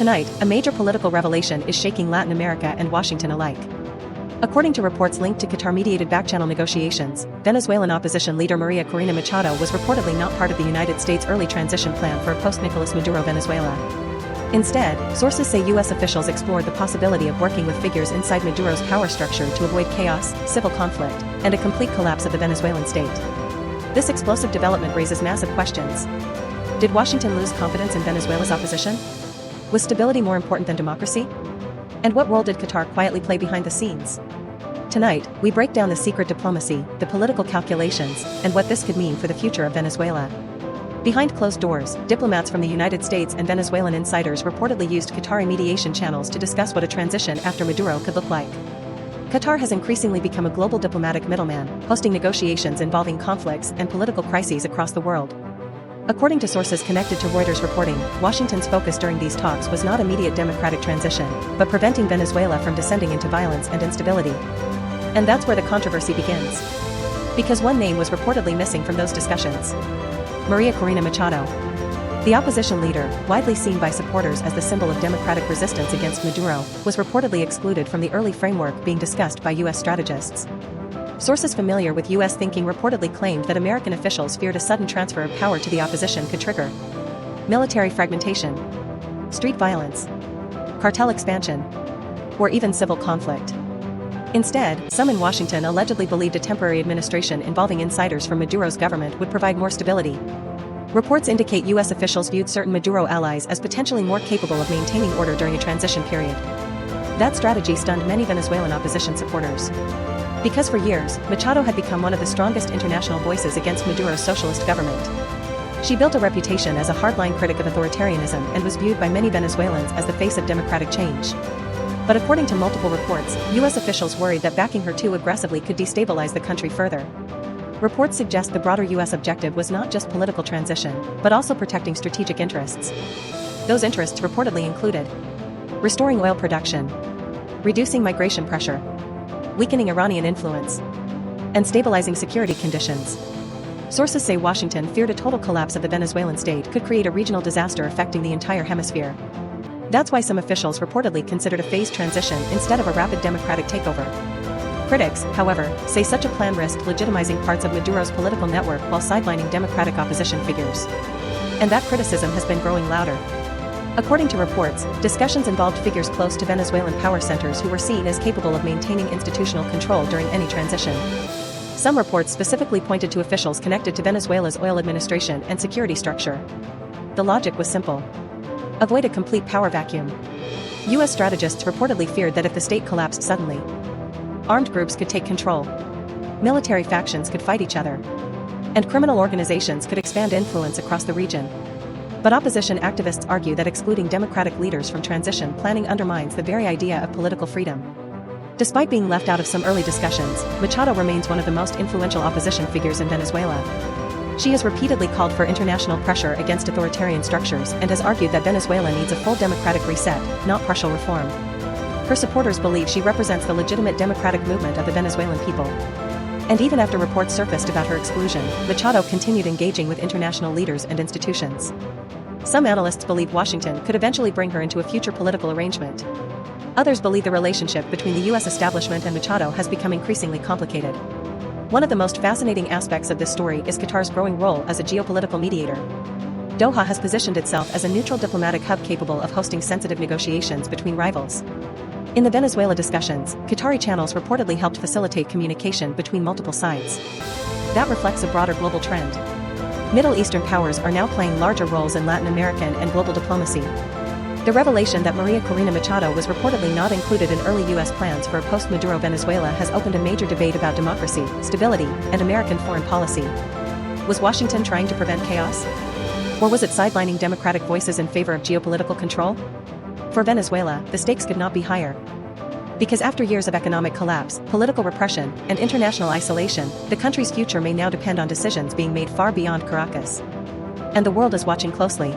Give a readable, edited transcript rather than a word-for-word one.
Tonight, a major political revelation is shaking Latin America and Washington alike. According to reports linked to Qatar-mediated back-channel negotiations, Venezuelan opposition leader Maria Corina Machado was reportedly not part of the United States' early transition plan for a post-Nicolas Maduro Venezuela. Instead, sources say U.S. officials explored the possibility of working with figures inside Maduro's power structure to avoid chaos, civil conflict, and a complete collapse of the Venezuelan state. This explosive development raises massive questions. Did Washington lose confidence in Venezuela's opposition? Was stability more important than democracy? And what role did Qatar quietly play behind the scenes? Tonight, we break down the secret diplomacy, the political calculations, and what this could mean for the future of Venezuela. Behind closed doors, diplomats from the United States and Venezuelan insiders reportedly used Qatari mediation channels to discuss what a transition after Maduro could look like. Qatar has increasingly become a global diplomatic middleman, hosting negotiations involving conflicts and political crises across the world. According to sources connected to Reuters reporting, Washington's focus during these talks was not immediate democratic transition, but preventing Venezuela from descending into violence and instability. And that's where the controversy begins. Because one name was reportedly missing from those discussions. Maria Corina Machado. The opposition leader, widely seen by supporters as the symbol of democratic resistance against Maduro, was reportedly excluded from the early framework being discussed by U.S. strategists. Sources familiar with U.S. thinking reportedly claimed that American officials feared a sudden transfer of power to the opposition could trigger military fragmentation, street violence, cartel expansion, or even civil conflict. Instead, some in Washington allegedly believed a temporary administration involving insiders from Maduro's government would provide more stability. Reports indicate U.S. officials viewed certain Maduro allies as potentially more capable of maintaining order during a transition period. That strategy stunned many Venezuelan opposition supporters. Because for years, Machado had become one of the strongest international voices against Maduro's socialist government. She built a reputation as a hardline critic of authoritarianism and was viewed by many Venezuelans as the face of democratic change. But according to multiple reports, U.S. officials worried that backing her too aggressively could destabilize the country further. Reports suggest the broader U.S. objective was not just political transition, but also protecting strategic interests. Those interests reportedly included restoring oil production, reducing migration pressure, weakening Iranian influence, and stabilizing security conditions. Sources say Washington feared a total collapse of the Venezuelan state could create a regional disaster affecting the entire hemisphere. That's why some officials reportedly considered a phased transition instead of a rapid democratic takeover. Critics, however, say such a plan risked legitimizing parts of Maduro's political network while sidelining democratic opposition figures. And that criticism has been growing louder. According to reports, discussions involved figures close to Venezuelan power centers who were seen as capable of maintaining institutional control during any transition. Some reports specifically pointed to officials connected to Venezuela's oil administration and security structure. The logic was simple. Avoid a complete power vacuum. U.S. strategists reportedly feared that if the state collapsed suddenly, armed groups could take control, military factions could fight each other, and criminal organizations could expand influence across the region. But opposition activists argue that excluding democratic leaders from transition planning undermines the very idea of political freedom. Despite being left out of some early discussions, Machado remains one of the most influential opposition figures in Venezuela. She has repeatedly called for international pressure against authoritarian structures and has argued that Venezuela needs a full democratic reset, not partial reform. Her supporters believe she represents the legitimate democratic movement of the Venezuelan people. And even after reports surfaced about her exclusion, Machado continued engaging with international leaders and institutions. Some analysts believe Washington could eventually bring her into a future political arrangement. Others believe the relationship between the U.S. establishment and Machado has become increasingly complicated. One of the most fascinating aspects of this story is Qatar's growing role as a geopolitical mediator. Doha has positioned itself as a neutral diplomatic hub capable of hosting sensitive negotiations between rivals. In the Venezuela discussions, Qatari channels reportedly helped facilitate communication between multiple sides. That reflects a broader global trend. Middle Eastern powers are now playing larger roles in Latin American and global diplomacy. The revelation that Maria Corina Machado was reportedly not included in early U.S. plans for a post-Maduro Venezuela has opened a major debate about democracy, stability, and American foreign policy. Was Washington trying to prevent chaos? Or was it sidelining democratic voices in favor of geopolitical control? For Venezuela, the stakes could not be higher. Because after years of economic collapse, political repression, and international isolation, the country's future may now depend on decisions being made far beyond Caracas. And the world is watching closely.